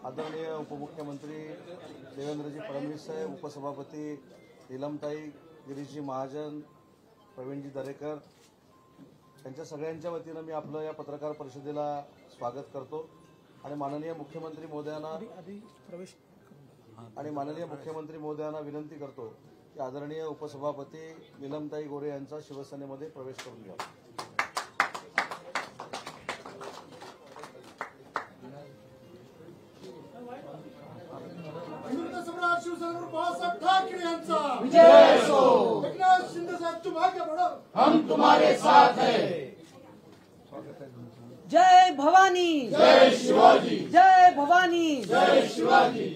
आदरणीय उपमुख्यमंत्री देवेंद्रजी फडणवीस साहेब, उपसभापती नीलमताई, गिरीशजी महाजन, प्रवीणजी दरेकर यांच्या सगळ्यांच्या वतीनं मी आपलं या पत्रकार परिषदेला स्वागत करतो आणि माननीय मुख्यमंत्री महोदयांना विनंती करतो की आदरणीय उपसभापती नीलमताई गोरे यांचा शिवसेनेमध्ये प्रवेश करून घ्यावा। हम तुम्हारे साथ हैं। जय भवानी, जय शिवाजी, जय भवानी, जय शिवाजी।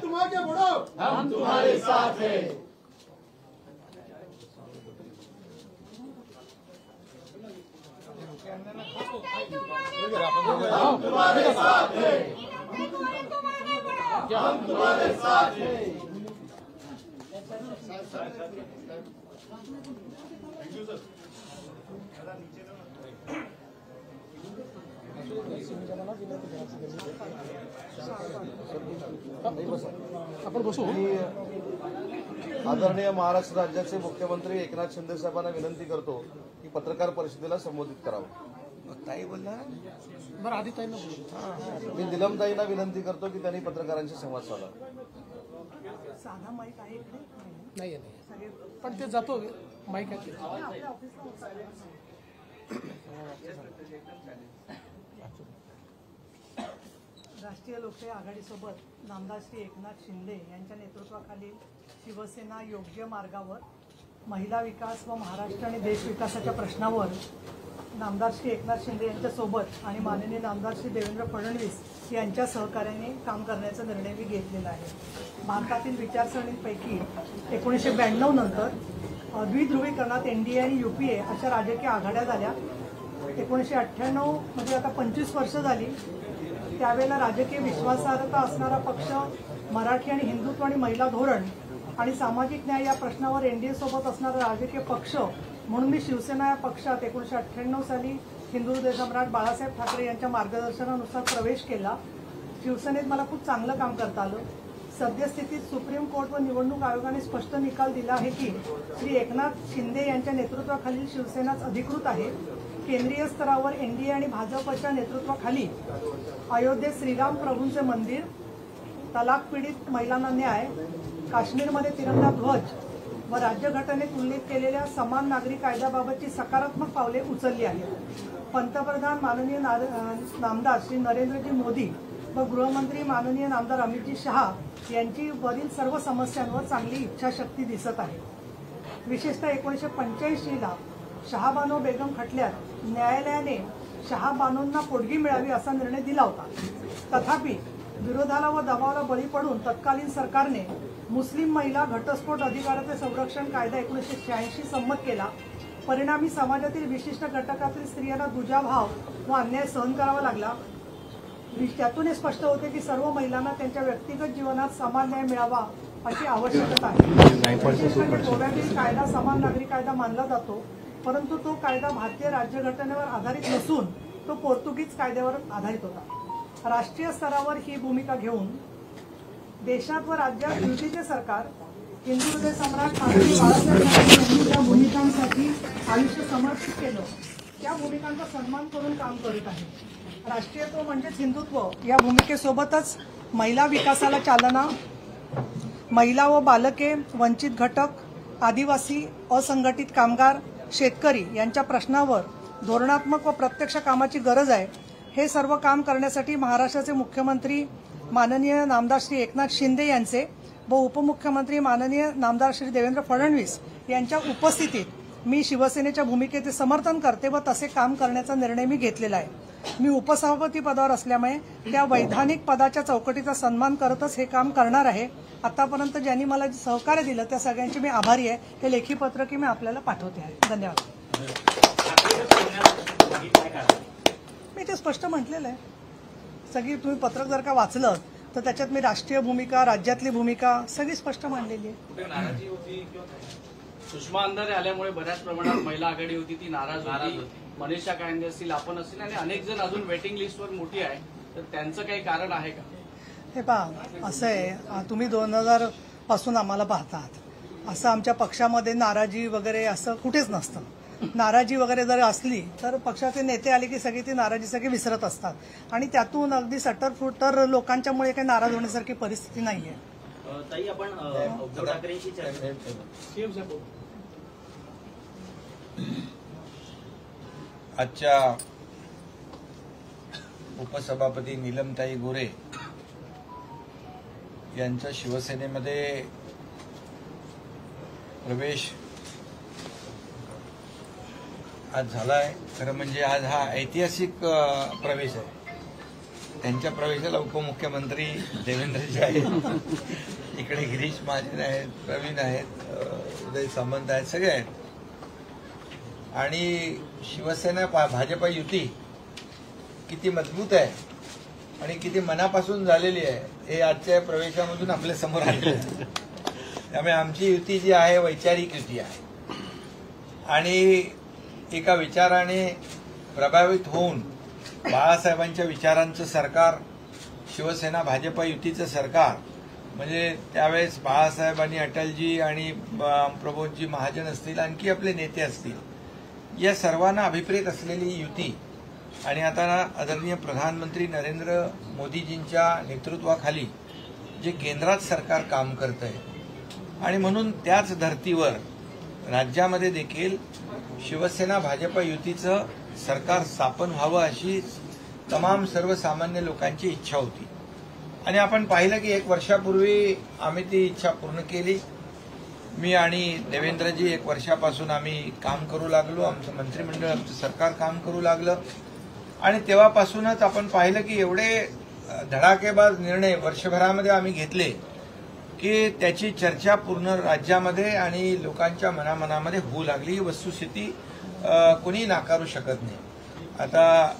तुम आगे बढ़ो, हम तुम्हारे साथ हैं। हम तुम्हारे साथ हैं, हम तुम्हारे साथ हैं। आपण बसू। आदरणीय महाराष्ट्र राज्याचे मुख्यमंत्री एकनाथ शिंदे साहेबांना विनंती करतो की पत्रकार परिषदेला संबोधित करावं। ताई बोलणार बरं, आधी ताईंना बोलू। मी नीलमताईंना विनंती करतो की त्यांनी पत्रकारांशी संवाद साधावा। साधा माईक आहे नाही पण ते जातो माईक आहे। राष्ट्रीय लोकशाही आघाडीसोबत नामदार श्री एकनाथ शिंदे यांच्या नेतृत्वाखाली शिवसेना योग्य मार्गावर महिला विकास व महाराष्ट्र आणि देश विकासाच्या प्रश्नावर नामदार श्री एकनाथ शिंदे यांच्यासोबत आणि माननीय नामदार श्री देवेंद्र फडणवीस यांच्या सहकार्याने काम करण्याचा निर्णय मी घेतलेला आहे। भारतातील विचारसरणींपैकी 1992 नंतर द्विध्रुवीकरणात एनडीए आणि यूपीए अशा राजकीय आघाड्या झाल्या। 1998 म्हणजे आता 25 वर्ष झाली। त्यावेळेला राजकीय विश्वासार्हता असणारा पक्ष मराठी आणि हिंदुत्व आणि महिला धोरण आणि सामाजिक न्याय या प्रश्नावर एनडीए सोबत असणारा राजकीय पक्ष म्हणून मी शिवसेना या पक्षात 1998 साली हिंदू हृदयसम्राट बाळासाहेब ठाकरे यांच्या मार्गदर्शनानुसार प्रवेश केला। शिवसेनेत मला खूप चांगलं काम करता आलं। सद्यस्थितीत सुप्रीम कोर्ट व निवडणूक आयोगाने स्पष्ट निकाल दिला आहे की श्री एकनाथ शिंदे यांच्या नेतृत्वाखालील शिवसेनाच अधिकृत आहे। केंद्रीय स्तरावर एनडीए आणि भाजपच्या नेतृत्वाखाली अयोध्येत श्रीराम प्रभूंचे मंदिर, तलाक पीडित महिलांना न्याय, काश्मीरमध्ये तिरंगा ध्वज व राज्यघटनेत उल्लेख केलेल्या समान नागरी कायद्याबाबतची सकारात्मक पावले उचलली आहेत। पंतप्रधान माननीय नामदार श्री नरेंद्रजी मोदी व गृहमंत्री माननीय नामदार अमितजी शहा यांची वरील सर्व समस्यांवर चांगली इच्छाशक्ती दिसत आहे। विशेषतः 1985ला शहाबानो बेगम खटल्यात न्यायालयाने शहाबानोंना पोटगी मिळावी असा निर्णय दिला होता। तथापि विरोधाला व दबावाला बळी पडून तत्कालीन सरकारने मुस्लिम महिला घटस्फोट अधिकाराचे संरक्षण कायदा 1986 संमत केला। परिणामी समाजातील विशिष्ट घटकातील स्त्रियांना दुजाभाव व अन्याय सहन करावा लागला। त्यातून हे स्पष्ट होते की सर्व महिलांना त्यांच्या व्यक्तिगत जीवनात समान न्याय मिळावा अशी आवश्यकता आहे। गोव्यातील कायदा समान नागरी कायदा मानला जातो, परंतु तो कायदा भारतीय राज्यघटनेवर आधारित नसून तो पोर्तुगीज कायद्यावर आधारित होता। राष्ट्रीय स्तरावर ही भूमिका घेऊन देशात व राज्यात युतीचे सरकार हिंदू हृदय सम्राट बाळासाहेब ठाकरे यांनी ज्या भूमिकांसाठी आयुष्य समर्पित केलं त्या भूमिकांचा सन्मान करून काम करत आहे। राष्ट्रीयत्व म्हणजेच हिंदुत्व या भूमिकेसोबतच महिला विकासाला चालना, महिला व बालके, वंचित घटक, आदिवासी, असंघटित कामगार, शेतकरी यांच्या प्रश्नावर धोरणात्मक व प्रत्यक्ष कामाची गरज आहे। हे सर्व काम करण्यासाठी महाराष्ट्राचे मुख्यमंत्री माननीय नामदार श्री एकनाथ शिंदे यांचे व उपमुख्यमंत्री माननीय नामदार श्री देवेंद्र फडणवीस यांच्या उपस्थितीत मी शिवसेनेच्या भूमिकेचे समर्थन करते व तसे काम करण्याचा निर्णय मी घेतलेला आहे। मी उपसभापती पदावर असल्यामुळे त्या वैधानिक पदाच्या चौकटीचा सन्मान करतच हे काम करणार आहे। आतापर्यंत ज्यांनी मला सहकार्य दिलं त्या सगळ्यांचे मी आभारी आहे। हे लेखी पत्र की मी आपल्याला पाठवते आहे। धन्यवाद। मी ते स्पष्ट म्हटलेलं आहे। सगळी तुम्ही पत्रक जर का वाचलं तर त्याच्यात मी राष्ट्रीय भूमिका, राज्यातली भूमिका सगळी स्पष्ट मांडलेली आहे। सुषमा अंधारे आल्यामुळे बऱ्याच प्रमाणात महिला आघाडी होती ती नाराज होती। मनीषा कायंदे असतील, आपण असतील आणि अनेक जण अजून वेटिंग लिस्टवर मोठी आहे, तर त्यांचं काही कारण आहे का? हे पहा, असं आहे, तुम्ही 2000 पासून आम्हाला पाहतात. असं आमच्या पक्षामध्ये नाराजी वगैरे असं कुठेच नसतं. नाराजी वगैरे जर असली तर पक्षाचे नेते आले की सगळी ती नाराजी सगळी विसरत असतात आणि त्यातून अगदी सट्टरफुटर लोकांच्यामुळे काही नाराज होण्यासारखी परिस्थिती नाहीये. ताई, आपण उद्धव ठाकरेंशी चर्चा आजच्या उपसभापती नीलमताई गोरे यांचा शिवसेनेमध्ये प्रवेश आज झालाय. खरं म्हणजे आज हा ऐतिहासिक प्रवेश आहे. त्यांच्या प्रवेशाला उपमुख्यमंत्री देवेंद्रजी आहेत, इकडे गिरीश महाजन आहेत, प्रवीण आहेत, उदय सामंत आहेत, सगळे आहेत. आणि शिवसेना भाजपा युती किती मजबूत आहे आणि किती मनापासून झालेली आहे हे आजच्या प्रवेशामधून आपल्या समोर आलेलं आहे. त्यामुळे आमची युती जी आहे वैचारिक युती आहे आणि एका विचाराने प्रभावित होऊन बाळासाहेबांच्या विचारांचं सरकार, शिवसेना भाजपा युतीचं सरकार, म्हणजे त्यावेळेस बाळासाहेब आणि अटलजी आणि प्रबोधजी महाजन असतील, आणखी आपले नेते असतील, या सर्वांना अभिप्रेत असलेली युती आणि आता आदरणीय प्रधानमंत्री नरेंद्र मोदीजींच्या नेतृत्वाखाली जे केंद्रात सरकार काम करत आहे आणि म्हणून त्याच धर्तीवर राज्यामध्ये देखील शिवसेना भाजपा युतीचं सरकार स्थापन व्हावं अशी तमाम सर्वसामान्य लोकांची इच्छा होती. आणि आपण पाहिलं की 1 वर्षापूर्वी आम्ही ती इच्छा पूर्ण केली. मी आणि देवेंद्रजी 1 वर्षापासून आम्ही काम करू लागलो, आमचं मंत्रिमंडळ, आमचं सरकार काम करू लागलं आणि तेव्हापासूनच आपण पाहिलं की एवढे धडाकेबाज निर्णय वर्षभरामध्ये आम्ही घेतले की त्याची चर्चा पूर्ण राज्यामध्ये आणि लोकांच्या मनामनामध्ये होऊ लागली. ही वस्तुस्थिती कोणी नाकारू शकत नाही. आता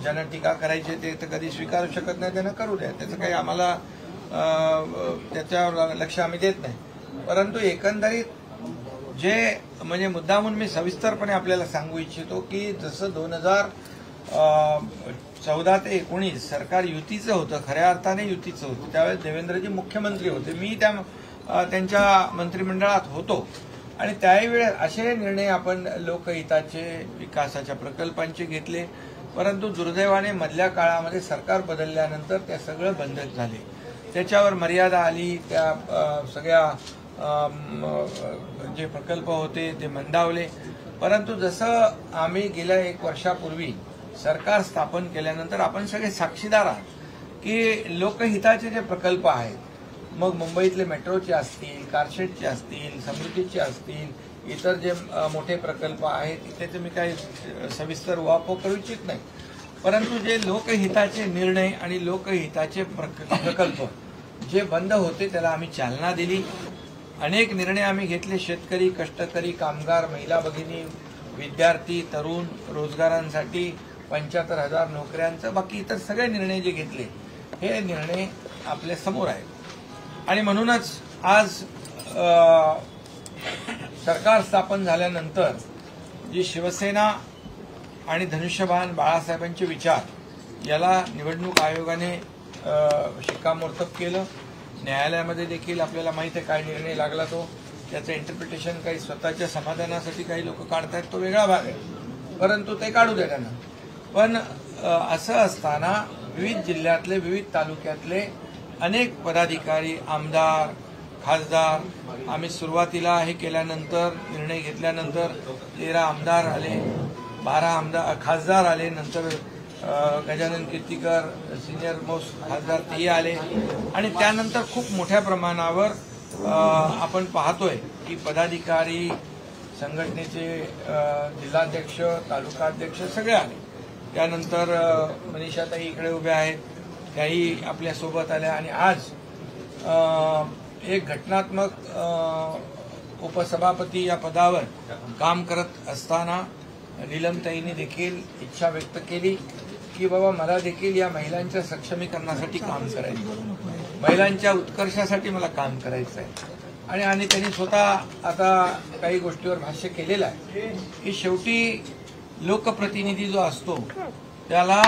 ज्यांना टीका करायची ते तर कधी स्वीकारू शकत नाही, त्यांना करू द्या, त्याचं काही आम्हाला त्याच्यावर लक्ष आम्ही देत नाही. परंतु एकंदरीत जे म्हणजे मुद्दामून मी सविस्तरपणे आपल्याला सांगू इच्छितो की जसं 2014 ते 19 सरकार युतीचं होतं, खऱ्या अर्थाने युतीचं होतं, त्यावेळेस देवेंद्रजी मुख्यमंत्री होते, मी त्यांच्या मंत्रिमंडळात होतो आणि त्यावेळी असे निर्णय आपण लोकहिताचे, विकासाच्या प्रकल्पांचे घेतले. परंतु दुर्दैवाने मधल्या काळामध्ये सरकार बदलल्यानंतर त्या सगळं बंद झाले, त्याच्यावर मर्यादा आली, त्या सगळ्या जे प्रकल्प होते ते मंदावले. परंतु जसं आम्ही गेल्या 1 वर्षापूर्वी सरकार स्थापन केल्यानंतर आपण सगळे साक्षीदार आहात की लोकहिताचे जे प्रकल्प आहेत, मग मुंबईतले मेट्रोचे असतील, कारशेडचे असतील, समृद्धीचे असतील, इतर जे मोठे प्रकल्प आहेत तिथे मी काही सविस्तर उहापोह करू इच्छित नाही. परंतु जे लोकहिताचे निर्णय आणि लोकहिताचे प्रकल्प जे बंद होते त्याला आम्ही चालना दिली. अनेक निर्णय आम्ही घेतले, शेतकरी, कष्टकरी, कामगार, महिला भगिनी, विद्यार्थी, तरुण, रोजगारांसाठी 75,000 नोकऱ्यांचं, बाकी इतर सगळे निर्णय जे घेतले हे निर्णय आपल्या समोर आहेत. आणि म्हणूनच आज सरकार स्थापन झाल्यानंतर जी शिवसेना आणि धनुष्यबाण बाळासाहेबांचे विचार याला निवडणूक आयोगाने शिक्कामोर्तब केलं. न्यायालयामध्ये देखील आपल्याला माहिती आहे काय निर्णय लागला तो, त्याचं इंटरप्रिटेशन काही स्वतःच्या समाधानासाठी काही लोक काढतायत, तो वेगळा भाग आहे, परंतु ते काढू द्या त्यांना. पण असं असताना विविध जिल्ह्यातले, विविध तालुक्यातले अनेक पदाधिकारी, आमदार, खासदार, आम्ही सुरुवातीला हे केल्यानंतर निर्णय घेतल्यानंतर 13 आमदार आले, 12 खासदार आले, नंतर गजानन कीर्तीकर सिनियर मोस्ट खासदार तेही आले आणि त्यानंतर खूप मोठ्या प्रमाणावर आपण पाहतोय की पदाधिकारी, संघटनेचे जिल्हाध्यक्ष, तालुकाध्यक्ष सगळे आले. त्यानंतर मनीषाताई इकडे उभ्या आहेत, त्याही आपल्यासोबत आल्या आणि आज एक घटनात्मक उपसभापती या पदावर काम करत असताना नीलमताईंनी देखील इच्छा व्यक्त केली की बाबा मला देखील या महिलांच्या सक्षमीकरणासाठी काम करायचं, महिलांच्या उत्कर्षासाठी मला काम करायचं आहे. आणि त्यांनी स्वतः आता काही गोष्टीवर भाष्य केलेलं आहे की शेवटी लोकप्रतिनिधी जो असतो त्याला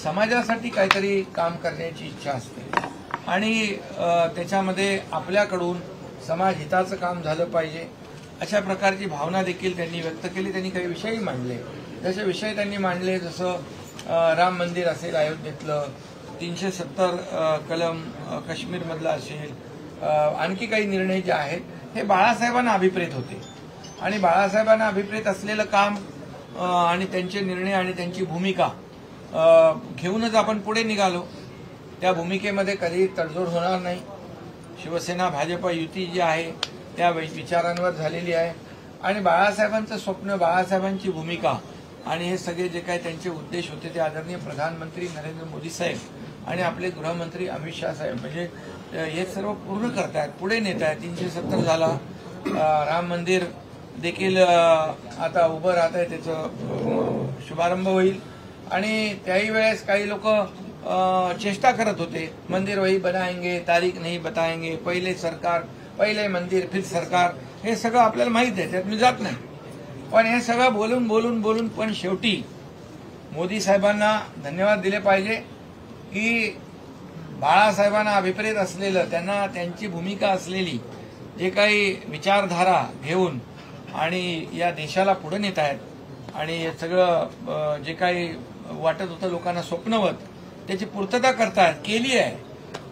समाजासाठी काहीतरी काम करण्याची इच्छा असते आणि त्याच्यामध्ये आपल्याकडून समाज हिताचं काम झालं पाहिजे अशा प्रकारची भावना देखील त्यांनी व्यक्त केली. त्यांनी काही विषयही मांडले. जसे विषय त्यांनी मांडले जसं राम मंदिर असेल अयोध्येतलं, 370 कलम काश्मीरमधला असेल, आणखी काही निर्णय जे आहेत हे बाळासाहेबांना अभिप्रेत होते आणि बाळासाहेबांना अभिप्रेत असलेलं काम आणि त्यांचे निर्णय आणि त्यांची भूमिका घेऊनच आपण पुढे निघालो. त्या भूमिकेमध्ये कधी तडजोड होणार नाही. शिवसेना भाजप युती जी आहे त्या विचारांवर झालेली आहे आणि बाळासाहेबांचं स्वप्न, बाळासाहेबांची भूमिका आणि हे सगळे जे काही त्यांचे उद्देश होते ते आदरणीय प्रधानमंत्री नरेंद्र मोदी साहेब आणि आपले गृहमंत्री अमित शाह साहेब म्हणजे हे सर्व पूर्ण करतायत, पुढे नेत आहेत. 370 झाला, राम मंदिर देखील आता उभं राहत आहे, त्याचं शुभारंभ होईल आणि त्याही वेळेस काही लोक चेष्टा करत होते, मंदिर वही बनाएंगे, तारीख नहीं बताएंगे, पहिले सरकार, पहिले मंदिर फिर सरकार, हे सगळं आपल्याला माहित आहे, त्यात मी जात नाही. पण हे सगळं बोलून बोलून बोलून पण शेवटी मोदी साहेबांना धन्यवाद दिले पाहिजे की बाळासाहेबांना अभिप्रेत असलेलं, त्यांना त्यांची भूमिका असलेली जे काही विचारधारा घेऊन आणि या देशाला पुढे नेत आहेत आणि हे सगळं जे काही वाटत होतं लोकांना स्वप्नवत त्याची पूर्तता करतायत, केली आहे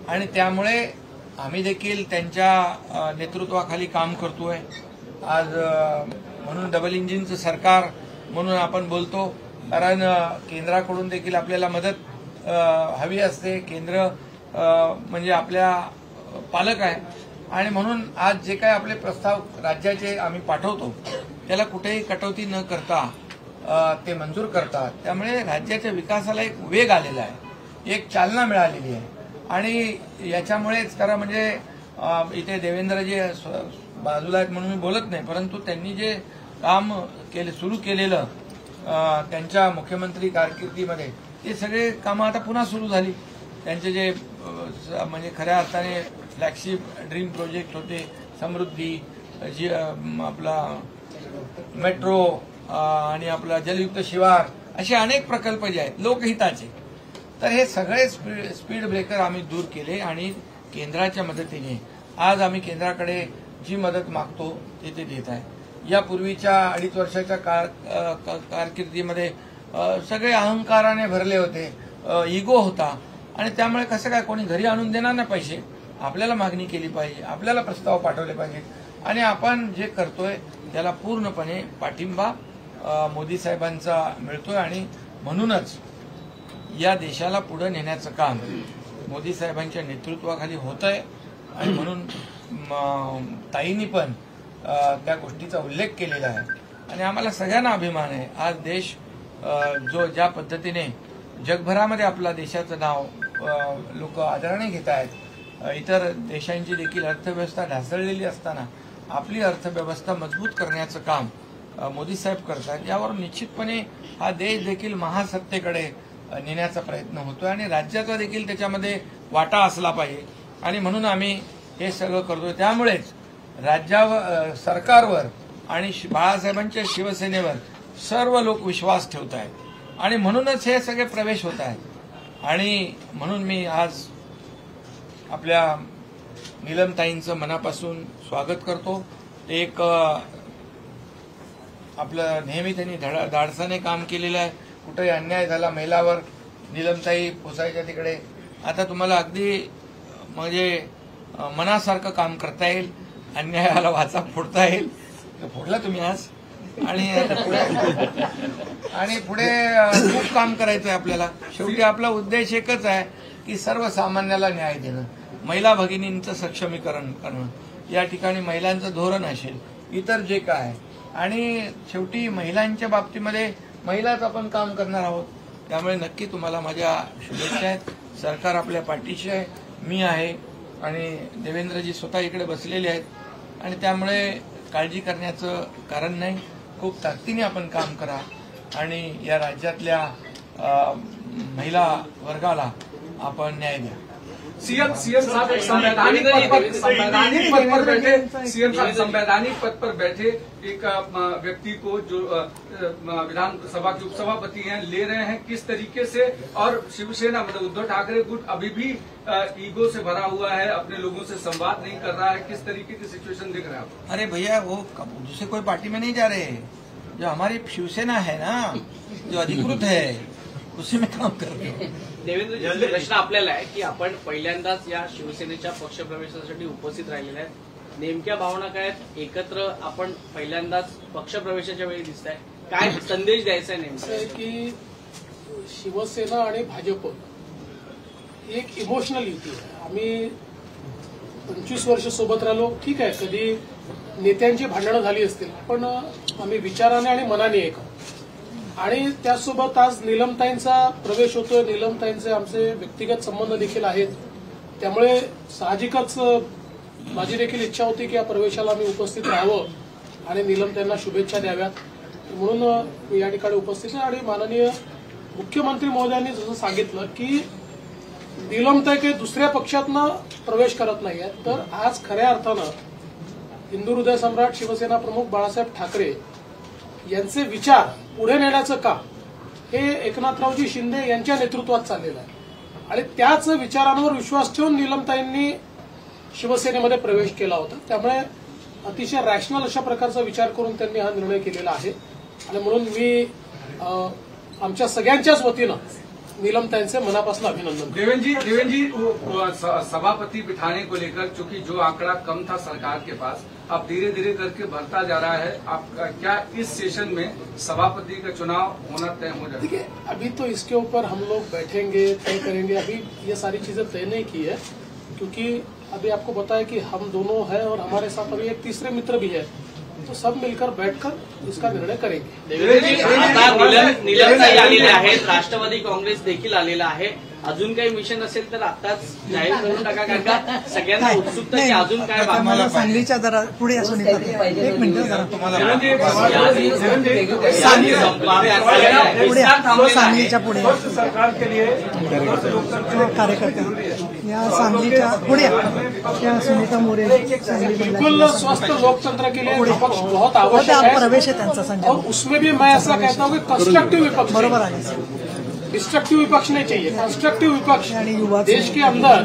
आणि त्यामुळे आम्ही देखील त्यांच्या नेतृत्वाखाली काम करतोय. आज म्हणून डबल इंजिनचं सरकार म्हणून आपण बोलतो, कारण केंद्राकडून देखील आपल्याला मदत हवी असते. केंद्र म्हणजे आपल्या पालक आहे आणि म्हणून आज जे काही आपले प्रस्ताव राज्याचे आम्ही पाठवतो त्याला कुठेही कटौती न करता ते मंजूर करतात. त्यामुळे राज्याच्या विकासाला एक वेग आलेला आहे, एक चालना मिळालेली आहे आणि याच्यामुळेच खरं म्हणजे इथे देवेंद्रजी बाजूला आहेत म्हणून मी बोलत नाही, परंतु त्यांनी जे काम सुरू केलेलं त्यांच्या मुख्यमंत्री कारकिर्दीमध्ये ते सगळे कामं आता पुन्हा सुरू झाली. त्यांचे जे म्हणजे खऱ्या अर्थाने फ्लॅगशिप ड्रीम प्रोजेक्ट होते, समृद्धी, जी आपला मेट्रो आणि आपला जलयुक्त शिवार, असे अनेक प्रकल्प जे आहेत लोकहिताचे, तर हे सगळे स्पीड ब्रेकर आम्ही दूर केले आणि केंद्राच्या मदतीने आज आम्ही केंद्राकडे जी मदत मागतो ते देत आहे. यापूर्वीच्या 2.5 वर्षाच्या कारकिर्दीमध्ये सगळे अहंकाराने भरले होते, इगो होता आणि त्यामुळे कसं काय कोणी घरी आणून देणार नाही पैसे, आपल्याला मागणी केली पाहिजे, आपल्याला प्रस्ताव पाठवले पाहिजे आणि आपण जे करतोय त्याला पूर्णपणे पाठिंबा मोदी साहेबांचा मिळतोय आणि म्हणूनच या देशाला पुढे नेण्याचं काम मोदी साहेबांच्या नेतृत्वाखाली होत आहे आणि म्हणून ताईंनी पण त्या गोष्टीचा उल्लेख केलेला आहे आणि आम्हाला सगळ्यांना अभिमान आहे. आज देश जो ज्या पद्धतीने जगभरामध्ये आपल्या देशाचं नाव लोक आदराने घेत आहेत, इतर देशांची देखील अर्थव्यवस्था ढासळलेली असताना आपली अर्थव्यवस्था मजबूत करण्याचं काम मोदी साहेब करतात. यावरून निश्चितपणे हा देश देखील महासत्तेकडे नेण्याचा प्रयत्न होतोय आणि राज्याचा देखील त्याच्यामध्ये वाटा असला पाहिजे आणि म्हणून आम्ही हे सगळं करतोय. त्यामुळेच राज्यावर, सरकारवर आणि बाळासाहेबांच्या शिवसेनेवर सर्व लोक विश्वास ठेवत आहेत आणि म्हणूनच हे सगळे प्रवेश होत आहेत आणि म्हणून मी आज आपल्या नीलमताईंचं मनापासून स्वागत करतो. एक आपलं नेहमी त्यांनी धाडसाने काम केलेलं आहे. कुठेही अन्याय झाला महिलावर, नीलमताई पोचायच्या तिकडे. आता तुम्हाला अगदी म्हणजे मनासारखं काम करता येईल, अन्यायाला वाचा फोडता येईल. फोडला तुम्ही आज आणि पुढे खूप काम करायचं आहे आपल्याला. शेवटी आपला उद्देश एकच आहे की सर्वसामान्याला न्याय देणं, महिला भगिनींचं सक्षमीकरण करणं. या ठिकाणी महिलांचं धोरण असेल, इतर जे काय आहे आणि शेवटी महिलांच्या बाबतीमध्ये महिलाच आपण काम करणार आहोत. त्यामुळे नक्की तुम्हाला माझ्या शुभेच्छा आहेत. सरकार आपल्या पाठीशी आहे, मी आहे आणि देवेंद्रजी स्वतः इकडे बसलेले आहेत आणि त्यामुळे काळजी करण्याचं कारण नाही. खूप ताकदीने आपण काम करा आणि या राज्यातल्या महिला वर्गाला आपण न्याय द्या. सीएम साहब एक संवैधानिक पद पर बैठे, सीएम साहब संवैधानिक पद पर बैठे एक व्यक्ति को जो विधानसभा के उपसभापति हैं ले रहे हैं किस तरीके से, और शिवसेना मतलब उद्धव ठाकरे गुट अभी भी ईगो से भरा हुआ है, अपने लोगों से संवाद नहीं कर रहा है, किस तरीके की सिचुएशन दिख रहा है आपको? अरे भैया वो दूसरे कोई पार्टी में नहीं जा रहे, जो हमारी शिवसेना है ना, जो अधिकृत है उसी में काम कर रहे हैं। देवेंद्रजी, प्रश्न आपल्याला आहे की आपण पहिल्यांदाच या शिवसेनेच्या पक्षप्रवेशासाठी उपस्थित राहिलेले आहेत, नेमक्या भावना काय आहेत? एकत्र आपण पहिल्यांदाच पक्षप्रवेशाच्या वेळी दिसताय, काय संदेश द्यायचा आहे नेमका? की शिवसेना आणि भाजप एक इमोशनल युती आहे. आम्ही 25 वर्ष सोबत राहिलो, ठीक आहे, कधी नेत्यांची भांडणं झाली असतील, पण आम्ही विचाराने आणि मनाने एक आहोत. आणि त्यासोबत आज नीलमताईंचा प्रवेश होतोय, नीलमताईंचे आमचे व्यक्तिगत संबंध देखील आहेत, त्यामुळे साहजिकच माझी देखील इच्छा होती की या प्रवेशाला आम्ही उपस्थित राहावं आणि नीलमताईंना शुभेच्छा द्याव्यात, म्हणून मी या ठिकाणी उपस्थित आहे. आणि माननीय मुख्यमंत्री महोदयांनी जसं सांगितलं की नीलमताई काही दुसऱ्या पक्षातनं प्रवेश करत नाही आहेत, तर आज खऱ्या अर्थानं हिंदू हृदय सम्राट शिवसेना प्रमुख बाळासाहेब ठाकरे यांचे विचार पुढे नेण्याचं काम हे एकनाथरावजी शिंदे यांच्या नेतृत्वात चाललेलं आहे. आणि त्याच विचारांवर विश्वास ठेवून नीलमताईंनी शिवसेनेमध्ये प्रवेश केला होता. त्यामुळे अतिशय रॅशनल अशा प्रकारचा विचार करून त्यांनी हा निर्णय केलेला आहे. आणि म्हणून मी आमच्या सगळ्यांच्याच वतीनं नीलमताईंचे मनापासून अभिनंदन. देवेंद्र जी सभापति बिठाने को लेकर चूंकि जो आंकड़ा कम था सरकार के पास, अब धीरे धीरे करके बढ़ता जा रहा है, आप क्या इस सेशन में सभापति का चुनाव होना तय हो जाएगा? देखिए, अभी तो इसके ऊपर हम लोग बैठेंगे, तय करेंगे. अभी ये सारी चीजें तय नहीं की है, क्योंकि अभी आपको बताया कि हम दोनों हैं और हमारे साथ अभी एक तीसरे मित्र भी है, तो सब मिलकर बैठकर इसका निर्णय करेंगे. नीलमताई आलेले आहेत, राष्ट्रवादी काँग्रेस देखील आलेला आहे. अजून काही मिशन असेल तर आताच जाहीर करून टाका, कारण का सगळ्यांना उत्सुकता की अजून काय मला सांगलीच्या जरा पुढे असून एक मिनिट जरा सांगलीच्या पुढे सरकार के लिए कार्यकर्ते या सांगलीच्या पुढे या सुनीता मोरे बिल्कुल स्वस्थ लोकतंत्र के लिए विपक्ष बहुत आवश्यक है. प्रवेश है त्यांचा संजय, और उसमें भी मैं ऐसा कहता हूँ कि कंस्ट्रक्टिव विपक्ष, बरोबर आहे, डिस्ट्रक्टिव विपक्ष नहीं चाहिए, कंस्ट्रक्टिव विपक्ष. देश के अंदर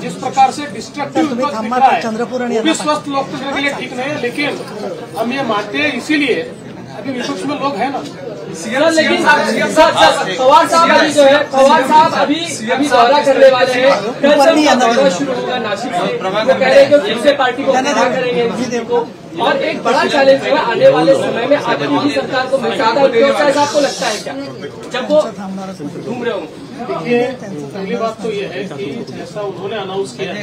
जिस प्रकार से डिस्ट्रक्टिव विपक्ष दिख रहा है वो भी स्वस्थ लोकतंत्र के लिए ठीक नहीं है. लेकिन हम ये मानते हैं, इसीलिए अभी विपक्ष में लोग हैं ना. लेकिन पवार साहब अभी जो है, पवार साहब अभी दौरा करने वाले हैं, कल से उनका दौरा शुरू होगा नासिक से. वो कह रहे हैं कि फिर से पार्टी को खड़ा करेंगे को, और एक बड़ा चैलेंज है आने वाले समय में आपकी भी सरकार को मिल सकता है. आपको लगता है क्या जब वो घूम रहे होंगे? देखिए, पहली बात तो ये है कि जैसा उन्होंने अनाउंस किया है,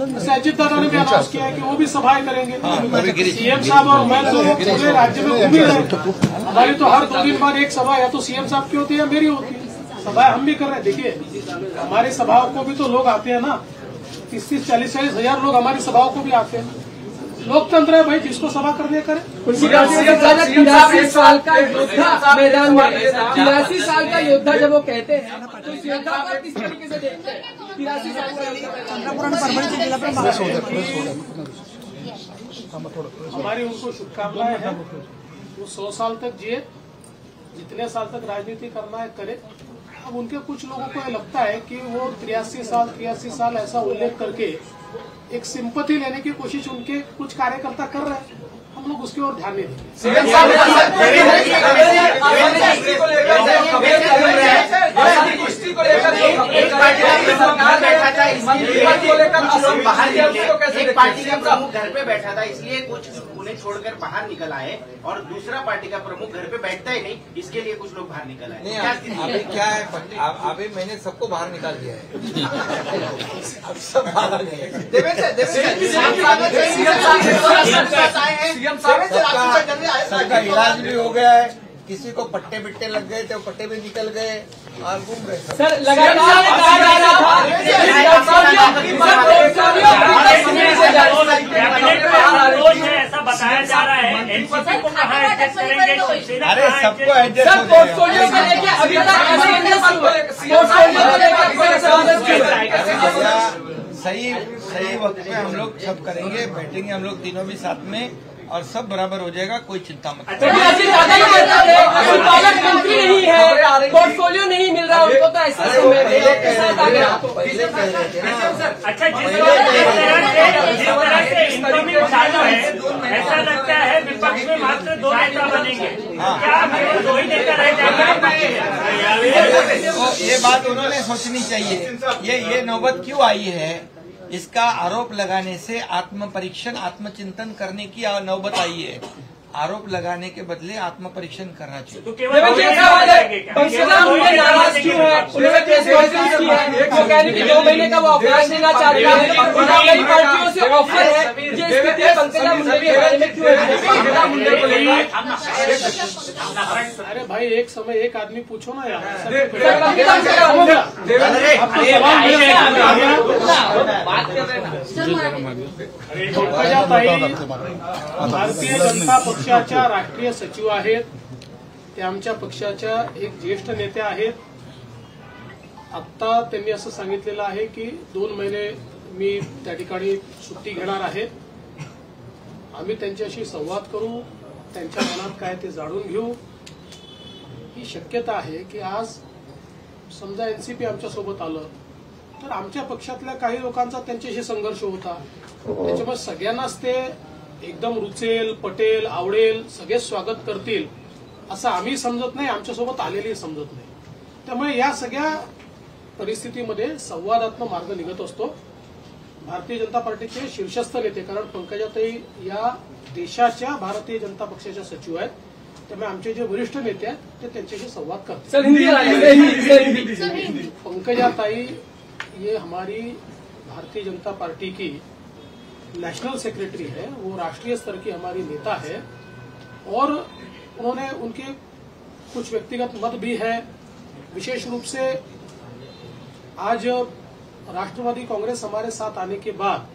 जैसे अजित दादा ने भी अनाउंस किया है कि वो भी सभाएं करेंगे. सीएम साहब और मैं तो पूरे राज्य में घूम रहे हैं. हमारी तो हर 2 दिन बाद एक सभा या तो सीएम साहब की होती है या मेरी होती है. सभाएं हम भी कर रहे हैं. देखिए, हमारी सभाओं को भी तो लोग आते हैं ना, 30-40 हजार लोग हमारी सभाओं को भी आते हैं. लोकतंत्र है भाई, जिसको सभा करने करे. 83 साल का योद्धा मैदान में, 83 साल का योद्धा जब वो कहते हैं तो इस योद्धा को किस तरीके से देखते हैं? 83 साल का हमारी उनको शुभकामनाएं हैं. वो 100 साल तक जिए, जितने साल तक राजनीति करना है करे. अब उनके कुछ लोगों को ये लगता है कि वो 83 साल ऐसा उल्लेख करके एक सिंपैथी लेने की कोशिश उनके कुछ कार्यकर्ता कर रहे हैं. हम लोग उसकी ओर ध्यान नहीं देंगे. एक पार्टी का प्रमुख घर पे बैठा था, इसलिए कुछ उन्हें छोड़कर बाहर निकल आए, और दूसरा पार्टी का प्रमुख घर पे बैठता ही नहीं, इसके लिए कुछ लोग बाहर निकल आए. नहीं, अभी क्या है, अभी मैंने सबको बाहर निकाल दिया है. अब सब बाहर नहीं है. सबका इलाज भी हो गया है. किसी को पट्टे बिट्टे लग गए तो पट्टे भी निकल गए और घूम रहे. सर लगातार ऐसा बताया जा रहा है एनसीपी को कहाँ एडजस्ट करेंगे? अरे सबको एडजस्ट सर पोर्टफोलियो को लेकर अभी तक सही वक्त पे हम लोग सब करेंगे, बैठेंगे हम लोग तीनों भी साथ में और सब बराबर हो जाएगा, कोई चिंता मत करो। पालक मंत्री नहीं है, पोर्टफोलियो नहीं मिल रहा उनको, तो ऐसे समय में आपके साथ आगे अच्छा, जिस तरह से इनकमिंग चालू है, ऐसा लगता है विपक्ष में मात्र 2 नेता बनेंगे, क्या केवल 2 ही नेता रह जाएंगे? ये बात उन्होंने सोचनी चाहिए। ये नौबत क्यों आई है, इसका आरोप लगाने से आत्म परीक्षण आत्मचिंतन करने की नौबत आई है। आरोप लगाने के बदले आत्म परीक्षण करना चाहिए। तो केवल नाराज क्यों है? उन्होंने प्रेस कॉन्फ्रेंस की है, वो कह रहे कि 2 महीने का वो अवकाश देना चाहते हैं, कई पार्टियों से ऑफर है। ये स्थिति पंकजा मुंडे के बारे में क्यों है? अरे भाई, एक समय एक आदमी पूछो ना यार। भारतीय जनता पक्षाच्या राष्ट्रीय सचिव आहेत, ते आमच्या पक्षाच्या एक ज्येष्ठ नेत्या आहेत. आत्ता त्यांनी असं सांगितलेलं आहे की 2 महिने मी त्या ठिकाणी सुट्टी घेणार आहे. आम्ही त्यांच्याशी संवाद करू, त्यांच्या मनात काय ते जाणून घेऊ. ही शक्यता आहे की आज समजा एनसीपी आमच्यासोबत आलं तर आमच्या पक्षातल्या काही लोकांचा त्यांच्याशी संघर्ष होता, त्याच्यामुळे सगळ्यांनाच ते एकदम रुचेल, पटेल, आवडेल, सगळेच स्वागत करतील असं आम्ही समजत नाही, आमच्यासोबत आलेली समजत नाही. त्यामुळे या सगळ्या परिस्थितीमध्ये संवादात्मक मार्ग निघत असतो. भारतीय जनता पार्टीचे शीर्षस्थ नेते, कारण पंकजाताई या देशाच्या भारतीय जनता पक्षाच्या सचिव आहेत, त्यामुळे आमचे जे वरिष्ठ नेते आहेत ते त्यांच्याशी संवाद करतात. पंकजाताई ये हमारी भारतीय जनता पार्टी की नेशनल सेक्रेटरी है, वो राष्ट्रीय स्तर की हमारी नेता है और उन्होंने उनके कुछ व्यक्तिगत मत भी है. विशेष रूप से आज राष्ट्रवादी कांग्रेस हमारे साथ आने के बाद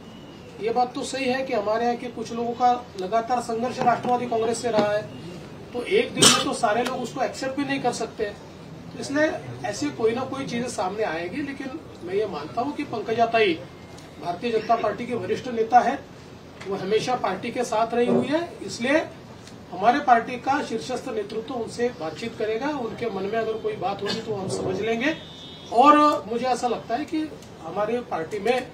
ये बात तो सही है कि हमारे यहाँ के कुछ लोगों का लगातार संघर्ष राष्ट्रवादी कांग्रेस से रहा है, तो एक दिन में तो सारे लोग उसको एक्सेप्ट भी नहीं कर सकते. इसलिए ऐसे कोई ना कोई चीजें सामने आएगी, लेकिन मैं ये मानता हूं कि पंकजाताई भारतीय जनता पार्टी के वरिष्ठ नेता है, वो हमेशा पार्टी के साथ रही हुई है. इसलिए हमारे पार्टी का शीर्षस्थ नेतृत्व उनसे बातचीत करेगा, उनके मन में अगर कोई बात होगी तो हम समझ लेंगे. और मुझे ऐसा लगता है कि हमारी पार्टी में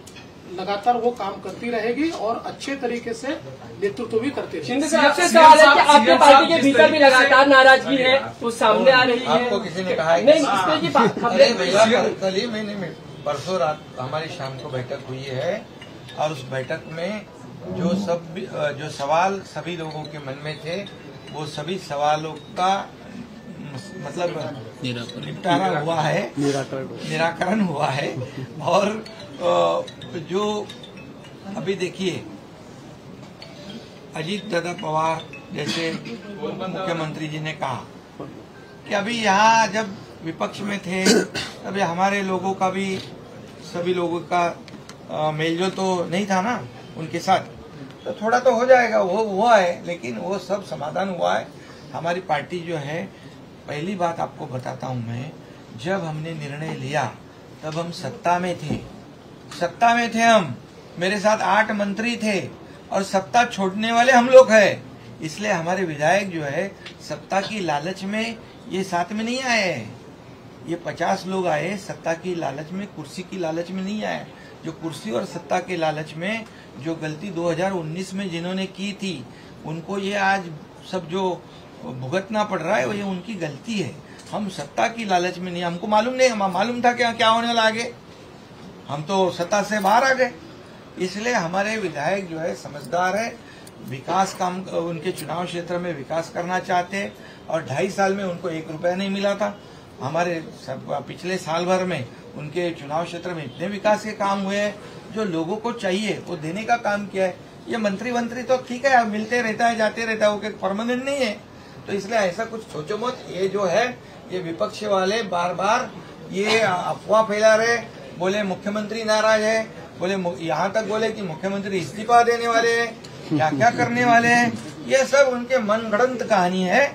लगातार वो काम करती रहेगी और अच्छे तरीके से नेतृत्व भी करती रहेगी. शिंदे साहब से सवाल है कि आपकी पार्टी के भीतर भी लगातार नाराजगी है, वो सामने आ रही है. आपको किसी ने कहा है? नहीं, इस तरह की खबरें कल ही मैंने परसों रात हमारी शाम को बैठक हुई है और उस बैठक में जो सवाल सभी लोगों के मन में थे, वो सभी सवालों का मतलब निपटारा हुआ है, निराकरण हुआ है. और जो अभी देखिए, अजीत दादा पवार जैसे मुख्यमंत्री जी ने कहा कि अभी यहाँ जब विपक्ष में थे तभी हमारे लोगों का भी, सभी लोगों का मेलजोल तो नहीं था ना उनके साथ, तो थोड़ा तो हो जाएगा, वो हुआ है, लेकिन वो सब समाधान हुआ है. हमारी पार्टी जो है, पहली बात आपको बताता हूं मैं, जब हमने निर्णय लिया तब हम सत्ता में थे हम, मेरे साथ 8 मंत्री थे और सत्ता छोड़ने वाले हम लोग हैं. इसलिए हमारे विधायक जो है सत्ता की लालच में ये साथ में नहीं आए हैं. ये 50 लोग आए सत्ता की लालच में, कुर्सी की लालच में नहीं आए. जो कुर्सी और सत्ता के लालच में जो गलती 2019 में जिन्होंने की थी, उनको ये आज सब जो भुगतना पड़ रहा है, वो ये उनकी गलती है. हम सत्ता की लालच में नहीं, हमको मालूम नहीं, मालूम था क्या होने वाला आगे, हम तो सत्ता से बाहर आ गए. इसलिए हमारे विधायक जो है समझदार है, विकास काम, उनके चुनाव क्षेत्र में विकास करना चाहते हैं और 2.5 साल में उनको 1 रुपया नहीं मिला था. हमारे पिछले साल भर में उनके चुनाव क्षेत्र में इतने विकास के काम हुए हैं जो लोगों को चाहिए वो देने का काम किया है. ये मंत्री तो ठीक है, मिलते रहता है, जाते रहता है, वो परमानेंट नहीं है. तो इसलिए ऐसा कुछ सोचो मत. ये जो है, ये विपक्ष वाले बार बार ये अफवाह फैला रहे, बोले मुख्यमंत्री नाराज है, बोले यहाँ तक बोले कि मुख्यमंत्री इस्तीफा देने वाले हैं, क्या करने वाले हैं. ये सब उनके मनगढ़ंत कहानी है.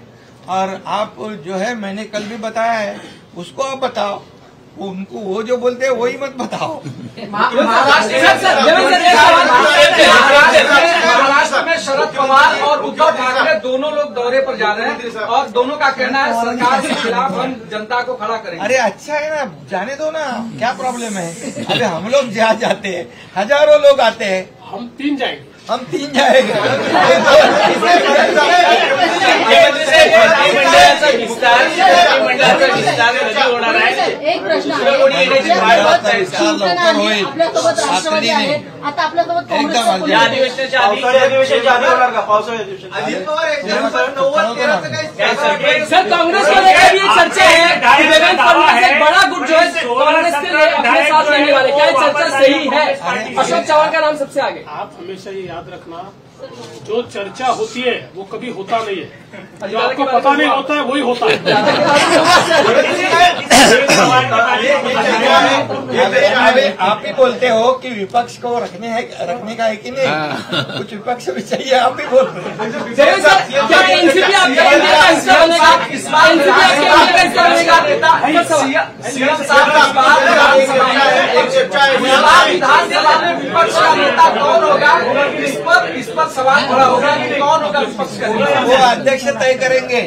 और आप जो है, मैंने कल भी बताया है, उसको आप बताओ उनको वो जो बोलते हैं वही मत बताओ। महाराष्ट्र में शरद पवार और उद्धव ठाकरे दोनों लोग दौरे पर जा रहे हैं और दोनों का कहना है सरकार के खिलाफ हम जनता को खड़ा करेंगे। अरे अच्छा है ना, जाने दो ना, क्या प्रॉब्लम है। अरे हम लोग जहाँ जाते हैं हजारों लोग आते हैं, हम 3 जाएंगे। हम 3 जाएंगे। एक प्रश्न आहे, आपल्यासोबत राष्ट्रवादी आहे, आता आपल्यासोबत काँग्रेसचं कोणी या आहे? अधिवेशनाच्या आधी सर कांग्रेस को लेकर भी एक चर्चा है कि देवेंद्र फडणवीस एक बड़ा गुट जो है कांग्रेस के लिए अपने साथ लेने वाले, क्या ये चर्चा सही है? अशोक चव्हाण का नाम सबसे आगे। आप हमेशा ये याद रखना, जो चर्चा होती है वो कभी होता नहीं है, जो आपको पता नहीं होता है वही होता है। आप ही बोलते हो कि विपक्ष को रखने का है कि नहीं, कुछ विपक्ष भी चाहिए, आप ही बोल रहे हैं। क्या एनसीपी आपका इंडिया का हिस्सा बनेगा? एनसीपी आपके इंडिया का हिस्सा बनेगा? सीएम साहब का विधानसभा में विपक्ष का नेता कौन होगा, इस पर सवाल खड़ा होगा कि कौन होगा विपक्ष का नेता। वो अध्यक्ष तय करेंगे।